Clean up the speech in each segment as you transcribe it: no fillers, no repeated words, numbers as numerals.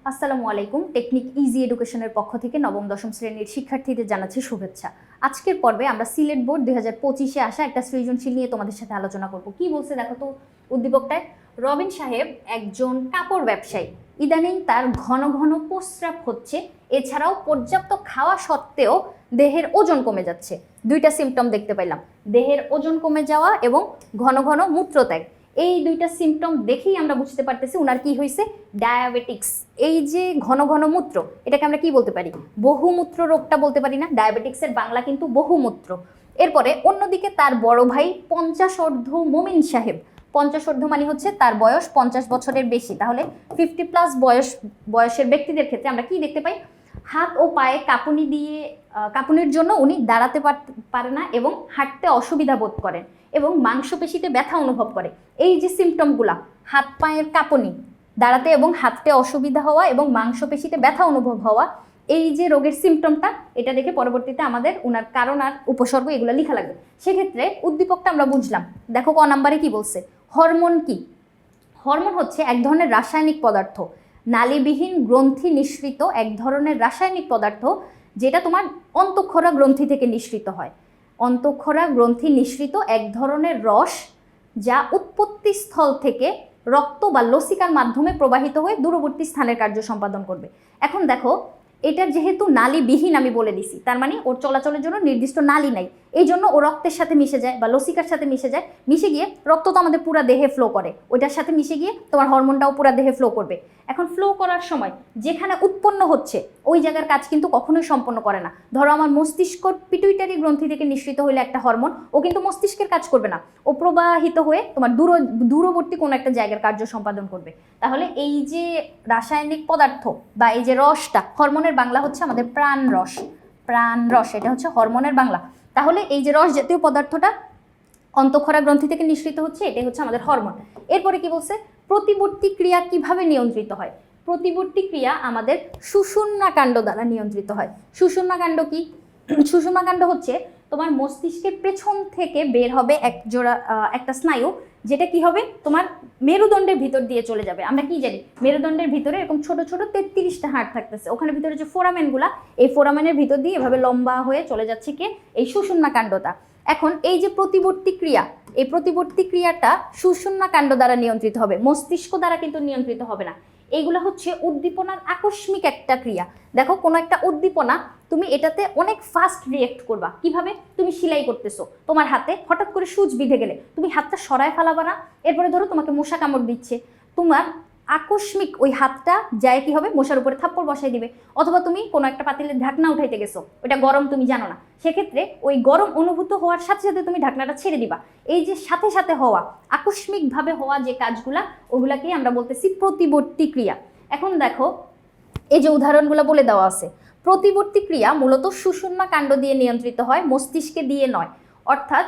আসসালামু আলাইকুম। Technique easy এডুকেশনের পক্ষ থেকে নবম দশম শ্রেণীর শিক্ষার্থীদের জানাচ্ছি শুভেচ্ছা। আজকের পর্বে আমরা সিলেট বোর্ড 2025-এ আসা একটা সৃজনশীল নিয়ে তোমাদের সাথে আলোচনা করব। কি বলছে দেখো তো উদ্দীপকটায়। রবিন সাহেব একজন কাপড় ব্যবসায়ী। ইদানিং তার ঘন ঘন প্রস্রাব হচ্ছে, এছাড়াও পর্যাপ্ত খাওয়া সত্ত্বেও দেহের ওজন কমে যাচ্ছে। দুইটা সিমটম দেখতে পাইলাম, দেহের ওজন কমে যাওয়া এবং ঘন ঘন মূত্রত্যাগ। এই দুইটা সিমটম দেখেই আমরা বুঝতে পারতেছি ওনার কি হয়েছে, ডায়াবেটিক্স। এই যে ঘন ঘন মূত্র, এটাকে আমরা কি বলতে পারি, বহুমূত্র রোগটা বলতে পারি না। ডায়াবেটিক্সের বাংলা কিন্তু বহুমূত্র। এরপরে অন্যদিকে তার বড় ভাই 50 মোমিন সাহেব। 50 মানে হচ্ছে তার বয়স 50 বছরের বেশি, তাহলে 50+ বয়সের ব্যক্তিদের ক্ষেত্রে আমরা কি দেখতে পাই, হাত ও পায়ে কাঁপুনির জন্য উনি দাঁড়াতে পারে না এবং হাঁটতে অসুবিধা বোধ করেন এবং মাংসপেশিতে ব্যথা অনুভব করে। এই যে সিমটমগুলা, হাত পায়ের কাঁপুনি, দাঁড়াতে এবং হাঁটতে অসুবিধা হওয়া এবং মাংসপেশিতে ব্যথা অনুভব হওয়া, এই যে রোগের সিমটমটা, এটা দেখে পরবর্তীতে আমাদের ওনার কারণ আর উপসর্গ এগুলো লেখা লাগবে। সেক্ষেত্রে উদ্দীপকটা আমরা বুঝলাম। দেখো ক নাম্বারে কি বলছে, হরমোন কি। হরমোন হচ্ছে এক ধরনের রাসায়নিক পদার্থ, নালীবিহীন গ্রন্থি নিঃসৃত এক ধরনের রাসায়নিক পদার্থ, যেটা তোমার অন্তঃক্ষরা গ্রন্থি থেকে নিঃসৃত হয়। অন্তঃক্ষরা গ্রন্থি নিঃসৃত এক ধরনের রস, যা উৎপত্তি স্থল থেকে রক্ত বা লসিকার মাধ্যমে প্রবাহিত হয়ে দূরবর্তী স্থানের কার্য সম্পাদন করবে। এখন দেখো, এটা যেহেতু নালীবিহীন আমি বলে দিছি, তার মানে ওর চলাচলের জন্য নির্দিষ্ট নালী নাই, এই জন্য ও রক্তের সাথে মিশে যায় বা লসিকার সাথে মিশে যায়। মিশে গিয়ে রক্ত তো আমাদের পুরা দেহে ফ্লো করে, ওইটার সাথে মিশে গিয়ে তোমার হরমোনটাও পুরা দেহে ফ্লো করবে। এখন ফ্লো করার সময় যেখানে উৎপন্ন হচ্ছে ওই জায়গার কাজ কিন্তু কখনোই সম্পন্ন করে না। ধরো আমার মস্তিষ্ক পিটুইটারি গ্রন্থি থেকে নিঃসৃত হইলে একটা হরমোন, ও কিন্তু মস্তিষ্কের কাজ করবে না, ও প্রবাহিত হয়ে তোমার দূরবর্তী কোনো একটা জায়গার কার্য সম্পাদন করবে। তাহলে এই যে রাসায়নিক পদার্থ বা এই যে রসটা, হরমোনের বাংলা হচ্ছে আমাদের প্রাণ রস। প্রাণ রস, এটা হচ্ছে হরমোনের বাংলা। তাহলে এই যে রস জাতীয় পদার্থটা অন্তঃক্ষরা গ্রন্থি থেকে নিঃসৃত হচ্ছে, এটাই হচ্ছে আমাদের হরমোন। এরপরে কি বলছে, প্রতিবর্তী ক্রিয়া কিভাবে নিয়ন্ত্রিত হয়। প্রতিবর্তী ক্রিয়া আমাদের সুষুম্নাকাণ্ড দ্বারা নিয়ন্ত্রিত হয়। সুষুম্নাকাণ্ড কি, সুষুম্নাকাণ্ড হচ্ছে তোমার মস্তিষ্কের পেছন থেকে বের হবে একটা স্নায়ু, যেটা কি হবে তোমার মেরুদণ্ডের ভিতর দিয়ে চলে যাবে। আমরা কি জানি, মেরুদণ্ডের ভিতরে এরকম ছোট ছোট 33টা হাড় থাকতেছে, ওখানে ভিতরে যে ফোরামেনগুলা, এই ফোরামেনের ভিতর দিয়ে এভাবে লম্বা হয়ে চলে যাচ্ছে কি এই সুষুম্নাকাণ্ডটা। এখন এই যে প্রতিবর্তী ক্রিয়া, এই প্রতিবর্তী ক্রিয়াটা সুষুম্নাকাণ্ড দ্বারা নিয়ন্ত্রিত হবে, মস্তিষ্ক দ্বারা কিন্তু নিয়ন্ত্রিত হবে না। এইগুলো হচ্ছে উদ্দীপনার আকস্মিক একটা ক্রিয়া। দেখো কোনো একটা উদ্দীপনা, তুমি এটাতে অনেক ফাস্ট রিয়েক্ট করবা। কিভাবে, তুমি সেলাই করতেছো, তোমার হাতে হঠাৎ করে সূচ বিঁধে গেলে তুমি হাতটা সরায় ফেলাবা না। এরপরে ধরো তোমাকে মশা কামড় দিচ্ছে, তোমার আকস্মিক ওই হাতটা যায় কি হবে, মশার উপরে থাপ্পড় বসাই দিবে। অথবা তুমি কোনো একটা পাতিলের ঢাকনা উঠাইতে গেছো, ওটা গরম তুমি জানো না, সেক্ষেত্রে ওই গরম অনুভূত হওয়ার সাথে সাথে তুমি ঢাকনাটা ছেড়ে দিবা। এই যে সাথে সাথে হওয়া, আকস্মিকভাবে হওয়া যে কাজগুলা, ওগুলাকেই আমরা বলতেছি প্রতিবর্তী ক্রিয়া। এখন দেখো, এই যে উদাহরণগুলো বলে দেওয়া আছে, প্রতিবর্তী ক্রিয়া মূলত সুষুম্নাকাণ্ড দিয়ে নিয়ন্ত্রিত হয়, মস্তিষ্কে দিয়ে নয়। অর্থাৎ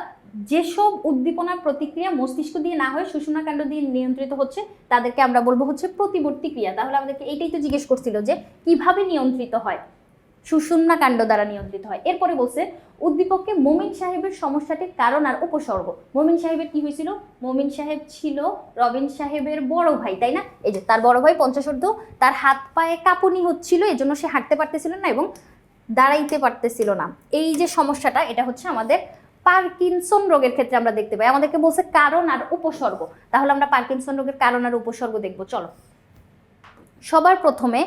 যেসব উদ্দীপনার প্রতিক্রিয়া মস্তিষ্ক দিয়ে না হয়ে সুষুম্নাকাণ্ড দিয়ে নিয়ন্ত্রিত হচ্ছে, তাদেরকে আমরা বলবো হচ্ছে প্রতিবর্তী ক্রিয়া। তাহলে আমাদেরকে এইটাই তো জিজ্ঞেস করছিল যে কিভাবে নিয়ন্ত্রিত হয়, সুষুম্নাকাণ্ড দ্বারা নিয়ন্ত্রিত হয়। এরপরে বলছে উদ্দীপককে মোমিন সাহেবের সমস্যাটির কারণ আর উপসর্গ। মোমিন সাহেবের কি হয়েছিল, মোমিন সাহেব ছিল রবিন সাহেবের বড় ভাই, তাই না। এই যে তার বড় ভাই 50, তার হাত পায়ে কাঁপুনি হচ্ছিল, এজন্য সে হাঁটতে পারতেছিল না এবং দাঁড়াইতে পারতেছিল না। এই যে সমস্যাটা, এটা হচ্ছে আমাদের পার্কিনসন রোগের ক্ষেত্রে আমরা দেখতে পাই। আমাদেরকে বলছে কারণ আর উপসর্গ, তাহলে আমরা পার্কিনসন রোগের কারণ আর উপসর্গ দেখবো। চলো, সবার প্রথমে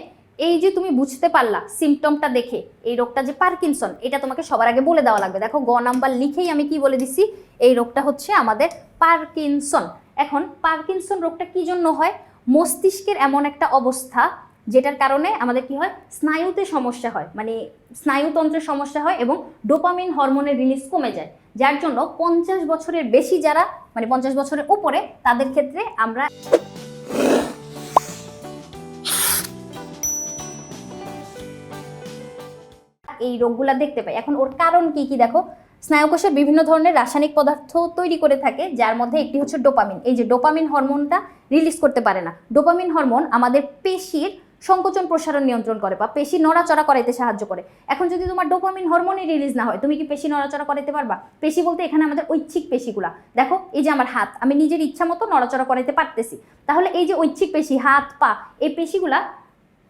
এই যে তুমি বুঝতে পারলা সিমটমটা দেখে এই রোগটা যে পার্কিনসন, এটা তোমাকে সবার আগে বলে দেওয়া লাগবে। দেখো গ নাম্বার লিখেই আমি কি বলে দিছি, এই রোগটা হচ্ছে আমাদের পার্কিনসন। এখন পার্কিনসন রোগটা কি জন্য হয়, মস্তিষ্কের এমন একটা অবস্থা যেটার কারণে আমাদের কি হয়, স্নায়ুতে সমস্যা হয়, মানে স্নায়ুতন্ত্রের সমস্যা হয় এবং ডোপামিন হরমোনের রিলিজ কমে যায়, যার জন্য 50 বছরের বেশি যারা, মানে 50 বছরের উপরে, তাদের ক্ষেত্রে আমরা এই রোগগুলা দেখতে পাই। এখন ওর কারণ কি কি দেখো, স্নায়ুকোষের বিভিন্ন ধরনের রাসায়নিক পদার্থ তৈরি করে থাকে, যার মধ্যে একটি হচ্ছে ডোপামিন। এই যে ডোপামিন হরমোনটা রিলিজ করতে পারে না। ডোপামিন হরমোন আমাদের পেশির সংকোচন প্রসারণ নিয়ন্ত্রণ করে বা পেশি নড়াচড়া করাইতে সাহায্য করে। এখন যদি তোমার ডোপামিন হরমোনই রিলিজ না হয়, তুমি কি পেশি নড়াচড়া করাইতে পারবা? পেশি বলতে এখানে আমাদের ঐচ্ছিক পেশিগুলা। দেখো এই যে আমার হাত, আমি নিজের ইচ্ছা মতো নড়াচড়া করাইতে পারতেছি, তাহলে এই যে ঐচ্ছিক পেশি, হাত পা, এই পেশিগুলা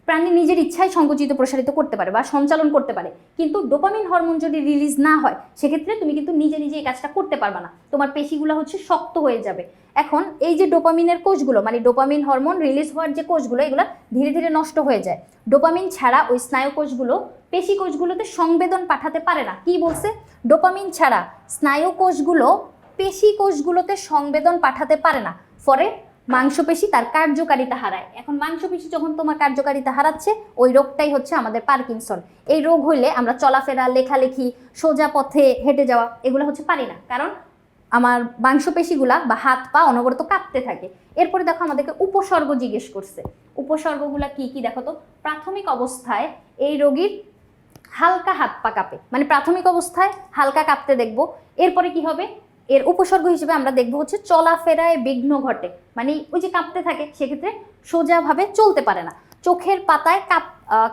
প্রাণী নিজের ইচ্ছায় সংকুচিত প্রসারিত করতে পারে বা সঞ্চালন করতে পারে, কিন্তু ডোপামিন হরমোন যদি রিলিজ না হয় সেক্ষেত্রে তুমি কিন্তু নিজে নিজে এই কাজটা করতে পারবে না, তোমার পেশিগুলো হচ্ছে শক্ত হয়ে যাবে। এখন এই যে ডোপামিনের কোষগুলো, মানে ডোপামিন হরমোন রিলিজ হওয়ার যে কোষগুলো, এগুলো ধীরে ধীরে নষ্ট হয়ে যায়। ডোপামিন ছাড়া ওই স্নায়ু কোষগুলো পেশি কোষগুলোতে সংবেদন পাঠাতে পারে না। কি বলছে? ডোপামিন ছাড়া স্নায়ু কোষগুলো পেশি কোষগুলোতে সংবেদন পাঠাতে পারে না, ফলে মাংসপেশি তার কার্যকারিতা হারায়। এখন মাংসপেশি যখন তোমার কার্যকারিতা হারাচ্ছে, ওই রোগটাই হচ্ছে আমাদের পার্কিনসন। এই রোগ হইলে আমরা চলাফেরা, লেখালেখি, সোজা পথে হেঁটে যাওয়া এগুলো হচ্ছে পারি না, কারণ আমার মাংসপেশিগুলা বা হাত পা অনবরত কাঁপতে থাকে। এরপরে দেখো আমাদেরকে উপসর্গ জিজ্ঞেস করছে। উপসর্গগুলা কি কি দেখো তো। প্রাথমিক অবস্থায় এই রোগীর হালকা হাত পা কাঁপে, মানে প্রাথমিক অবস্থায় হালকা কাঁপতে দেখবো। এরপরে কি হবে? এর উপসর্গ হিসেবে আমরা দেখবো হচ্ছে চলাফেরায় বিঘ্ন ঘটে, মানে ওই যে কাঁপতে থাকে, সেক্ষেত্রে সোজাভাবে চলতে পারে না। চোখের পাতায়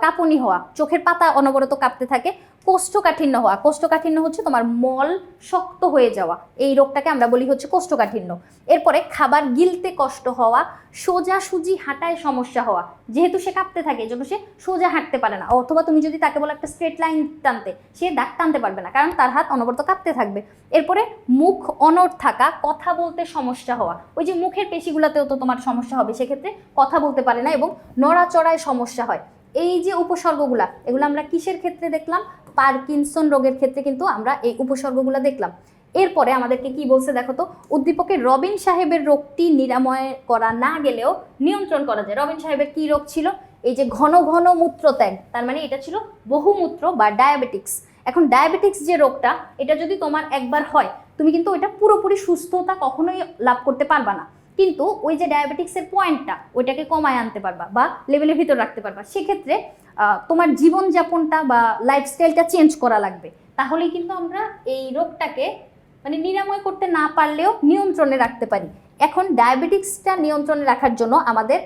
কাঁপুনি হওয়া, চোখের পাতা অনবরত কাঁপতে থাকে। কোষ্ঠকাঠিন্য হওয়া, কোষ্ঠকাঠিন্য হচ্ছে তোমার মল শক্ত হয়ে যাওয়া, এই রোগটাকে আমরা বলি হচ্ছে কোষ্ঠকাঠিন্য। এরপরে খাবার গিলতে কষ্ট হওয়া, সোজাসুজি হাঁটায় সমস্যা হওয়া, যেহেতু সে কাঁপতে থাকে এই জন্য সে সোজা হাঁটতে পারে না, অথবা তুমি যদি তাকে বলো একটা স্ট্রেট লাইন টানতে, সে দাগ টানতে পারবে না, কারণ তার হাত অনবরত কাঁপতে থাকবে। এরপরে মুখ অনড় থাকা, কথা বলতে সমস্যা হওয়া, ওই যে মুখের পেশিগুলোতেও তো তোমার সমস্যা হবে, সেক্ষেত্রে কথা বলতে পারে না এবং নড়াচড়ায় সমস্যা হয়। এই যে উপসর্গগুলা, এগুলো আমরা কিসের ক্ষেত্রে দেখলাম? পার্কিনসন রোগের ক্ষেত্রে কিন্তু আমরা এই উপসর্গগুলো দেখলাম। এরপরে আমাদেরকে কি বলছে দেখো তো। উদ্দীপকে রবিন সাহেবের রোগটি নিরাময় করা না গেলেও নিয়ন্ত্রণ করা যায়। রবিন সাহেবের কি রোগ ছিল? এই যে ঘন ঘন মূত্রত্যাগ, তার মানে এটা ছিল বহুমূত্র বা ডায়াবেটিক্স। এখন ডায়াবেটিক্স যে রোগটা, এটা যদি তোমার একবার হয়, তুমি কিন্তু ওইটা পুরোপুরি সুস্থতা কখনোই লাভ করতে পারবা না, কিন্তু ওই যে ডায়াবেটিক্সের পয়েন্টটা, ওইটাকে কমায় আনতে পারবা বা লেভেলের ভিতর রাখতে পারবা। সেক্ষেত্রে তোমার জীবনযাপনটা বা লাইফস্টাইলটা চেঞ্জ করা লাগবে, তাহলেই কিন্তু আমরা এই রোগটাকে মানে নিরাময় করতে না পারলেও নিয়ন্ত্রণে রাখতে পারি। এখন ডায়াবেটিক্সটা নিয়ন্ত্রণে রাখার জন্য আমাদের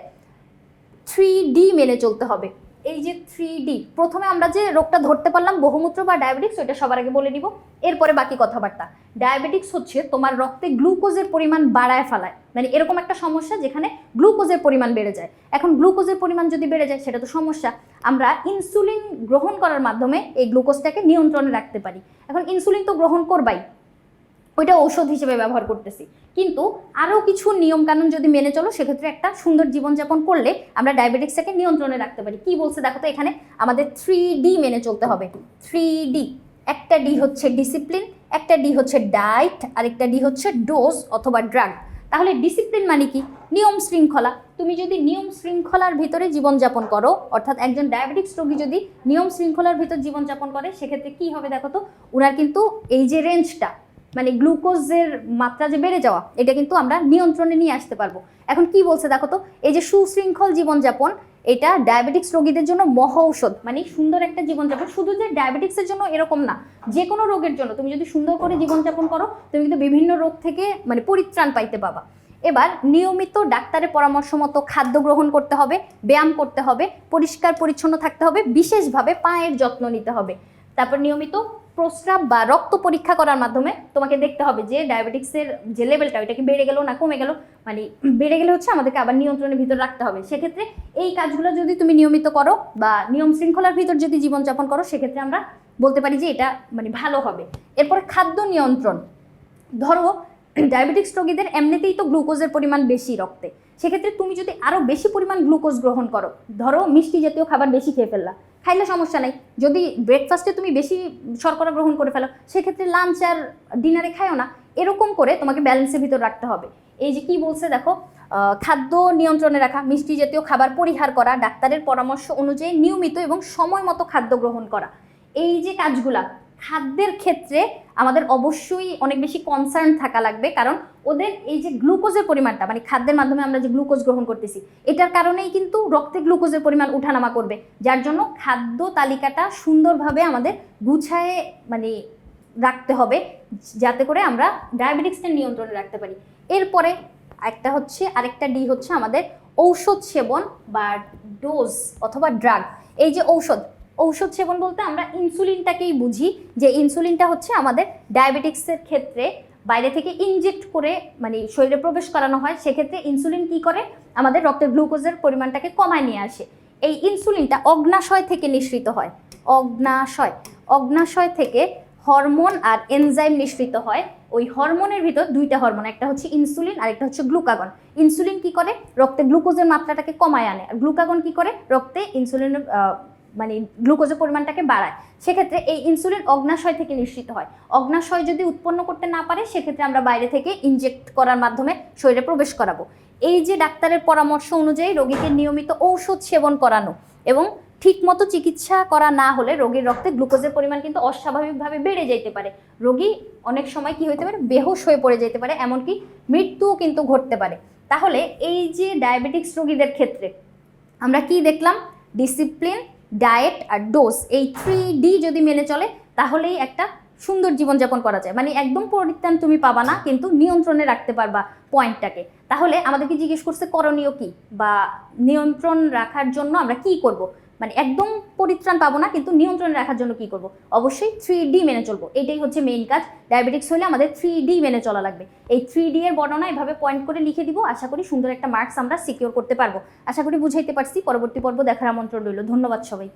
3D মেনে চলতে হবে। এই যে 3D, প্রথমে আমরা যে রোগটা ধরতে পারলাম বহুমূত্র বা ডায়াবেটিক্স, ওইটা সবার আগে বলে নিব, এরপরে বাকি কথাবার্তা। ডায়াবেটিক্স হচ্ছে তোমার রক্তে গ্লুকোজের পরিমাণ বাড়ায় ফেলায়, মানে এরকম একটা সমস্যা যেখানে গ্লুকোজের পরিমাণ বেড়ে যায়। এখন গ্লুকোজের পরিমাণ যদি বেড়ে যায় সেটা তো সমস্যা। আমরা ইনসুলিন গ্রহণ করার মাধ্যমে এই গ্লুকোজটাকে নিয়ন্ত্রণে রাখতে পারি। এখন ইনসুলিন তো গ্রহণ করবাই, ওইটা ঔষধ হিসেবে ব্যবহার করতেছি, কিন্তু আরও কিছু নিয়মকানুন যদি মেনে চলো, সেক্ষেত্রে একটা সুন্দর জীবনযাপন করলে আমরা ডায়াবেটিক্সটাকে নিয়ন্ত্রণে রাখতে পারি। কি বলছে দেখো তো এখানে, আমাদের 3D মেনে চলতে হবে। 3D, একটা ডি হচ্ছে ডিসিপ্লিন, একটা ডি হচ্ছে ডায়েট, আরেকটা ডি হচ্ছে ডোজ অথবা ড্রাগ। তাহলে ডিসিপ্লিন মানে কি? নিয়ম শৃঙ্খলা। তুমি যদি নিয়ম শৃঙ্খলার ভিতরে জীবনযাপন করো, অর্থাৎ একজন ডায়াবেটিক্স রোগী যদি নিয়ম শৃঙ্খলার ভিতর জীবনযাপন করে, সেক্ষেত্রে কি হবে দেখো তো, ওনার কিন্তু এই যে রেঞ্জটা, মানে গ্লুকোজের মাত্রা যে বেড়ে যাওয়া, এটা কিন্তু আমরা নিয়ন্ত্রণে নিয়ে আসতে পারবো। এখন কি বলছে দেখো তো, এই যে সুশৃঙ্খল জীবনযাপন, এটা ডায়াবেটিক্স রোগীদের জন্য মহা ঔষধ। মানে সুন্দর একটা জীবনযাপন শুধু যে ডায়াবেটিক্সের জন্য এরকম না, যে কোনো রোগের জন্য তুমি যদি সুন্দর করে জীবনযাপন করো, তুমি কিন্তু বিভিন্ন রোগ থেকে মানে পরিত্রাণ পাইতে পাবা। এবার নিয়মিত ডাক্তারের পরামর্শ মতো খাদ্য গ্রহণ করতে হবে, ব্যায়াম করতে হবে, পরিষ্কার পরিচ্ছন্ন থাকতে হবে, বিশেষভাবে পায়ের যত্ন নিতে হবে। তারপর নিয়মিত প্রস্রাব বা রক্ত পরীক্ষা করার মাধ্যমে তোমাকে দেখতে হবে যে ডায়াবেটিক্সের যে লেভেলটা, ওইটা কি বেড়ে গেল না কমে গেল। মানে বেড়ে গেলে হচ্ছে আমাদেরকে আবার নিয়ন্ত্রণের ভিতর রাখতে হবে। সেক্ষেত্রে এই কাজগুলো যদি তুমি নিয়মিত করো বা নিয়ম শৃঙ্খলার ভিতর যদি জীবনযাপন করো, সেক্ষেত্রে আমরা বলতে পারি যে এটা মানে ভালো হবে। এরপর খাদ্য নিয়ন্ত্রণ। ধরো ডায়াবেটিক্স রোগীদের এমনিতেই তো গ্লুকোজের পরিমাণ বেশি রক্তে, সেক্ষেত্রে তুমি যদি আরও বেশি পরিমাণ গ্লুকোজ গ্রহণ করো, ধরো মিষ্টি জাতীয় খাবার বেশি খেয়ে ফেললা, খাইলে সমস্যা নাই। যদি ব্রেকফাস্টে তুমি বেশি শর্করা গ্রহণ করে ফেলো, সেক্ষেত্রে লাঞ্চ আর ডিনারে খাইও না। এরকম করে তোমাকে ব্যালেন্সের ভিতর রাখতে হবে। এই যে কি বলছে দেখো, খাদ্য নিয়ন্ত্রণে রাখা, মিষ্টি জাতীয় খাবার পরিহার করা, ডাক্তারের পরামর্শ অনুযায়ী নিয়মিত এবং সময় মতো খাদ্য গ্রহণ করা। এই যে কাজগুলা, খাদ্যের ক্ষেত্রে আমাদের অবশ্যই অনেক বেশি কনসার্ন থাকা লাগবে, কারণ ওদের এই যে গ্লুকোজের পরিমাণটা, মানে খাদ্যের মাধ্যমে আমরা যে গ্লুকোজ গ্রহণ করতেছি, এটার কারণেই কিন্তু রক্তে গ্লুকোজের পরিমাণ উঠানামা করবে। যার জন্য খাদ্য তালিকাটা সুন্দরভাবে আমাদের গুছায়ে মানে রাখতে হবে, যাতে করে আমরা ডায়াবেটিক্সটা নিয়ন্ত্রণে রাখতে পারি। এরপরে একটা হচ্ছে, আরেকটা ডি হচ্ছে আমাদের ঔষধ সেবন বা ডোজ অথবা ড্রাগ। এই যে ঔষধ সেবন বলতে আমরা ইনসুলিনটাকেই বুঝি, যে ইনসুলিনটা হচ্ছে আমাদের ডায়াবেটিক্সের ক্ষেত্রে বাইরে থেকে ইনজেক্ট করে মানে শরীরে প্রবেশ করানো হয়। সেক্ষেত্রে ইনসুলিন কি করে, আমাদের রক্তের গ্লুকোজের পরিমাণটাকে কমায় নিয়ে আসে। এই ইনসুলিনটা অগ্নাশয় থেকে নিঃসৃত হয়। অগ্নাশয় থেকে হরমোন আর এনজাইম নিঃসৃত হয়। ওই হরমোনের ভিতর দুইটা হরমোন, একটা হচ্ছে ইনসুলিন আর একটা হচ্ছে গ্লুকাগন। ইনসুলিন কি করে? রক্তে গ্লুকোজের মাত্রাটাকে কমায় আনে। আর গ্লুকাগন কি করে? রক্তে ইনসুলিনের মানে গ্লুকোজের পরিমাণটাকে বাড়ায়। সেক্ষেত্রে এই ইনসুলিন অগ্নাশয় থেকে নিঃসৃত হয়। অগ্নাশয় যদি উৎপন্ন করতে না পারে সেক্ষেত্রে আমরা বাইরে থেকে ইনজেক্ট করার মাধ্যমে শরীরে প্রবেশ করাবো। এই যে ডাক্তারের পরামর্শ অনুযায়ী রোগীকে নিয়মিত ঔষধ সেবন করানো এবং ঠিকমতো চিকিৎসা করা না হলে রোগীর রক্তে গ্লুকোজের পরিমাণ কিন্তু অস্বাভাবিকভাবে বেড়ে যেতে পারে। রোগী অনেক সময় কি হতে পারে? বেহুশ হয়ে পড়ে যেতে পারে, এমনকি মৃত্যুও কিন্তু ঘটতে পারে। তাহলে এই যে ডায়াবেটিক্স রোগীদের ক্ষেত্রে আমরা কি দেখলাম? ডিসিপ্লিন, ডায়েট আর ডোজ, এই 3D যদি মেনে চলে তাহলেই একটা সুন্দর জীবনযাপন করা যায়। মানে একদম পরিত্রাণ তুমি পাবা না, কিন্তু নিয়ন্ত্রণে রাখতে পারবা পয়েন্টটাকে। তাহলে আমাদেরকে জিজ্ঞেস করছে করণীয় কি, বা নিয়ন্ত্রণ রাখার জন্য আমরা কি করব। মানে একদম পরিত্রাণ পাবো না, কিন্তু নিয়ন্ত্রণে রাখার জন্য কি করব? অবশ্যই 3D মেনে চলবো। এটাই হচ্ছে মেইন কাজ। ডায়াবেটিক্স হলে আমাদের 3D মেনে চলা লাগবে। এই 3D এর বর্ণনা এভাবে পয়েন্ট করে লিখে দিব। আশা করি সুন্দর একটা মার্কস আমরা সিকিউর করতে পারবো। আশা করি বুঝাইতে পারছি। পরবর্তী পর্ব দেখার আমন্ত্রণ রইল। ধন্যবাদ সবাই।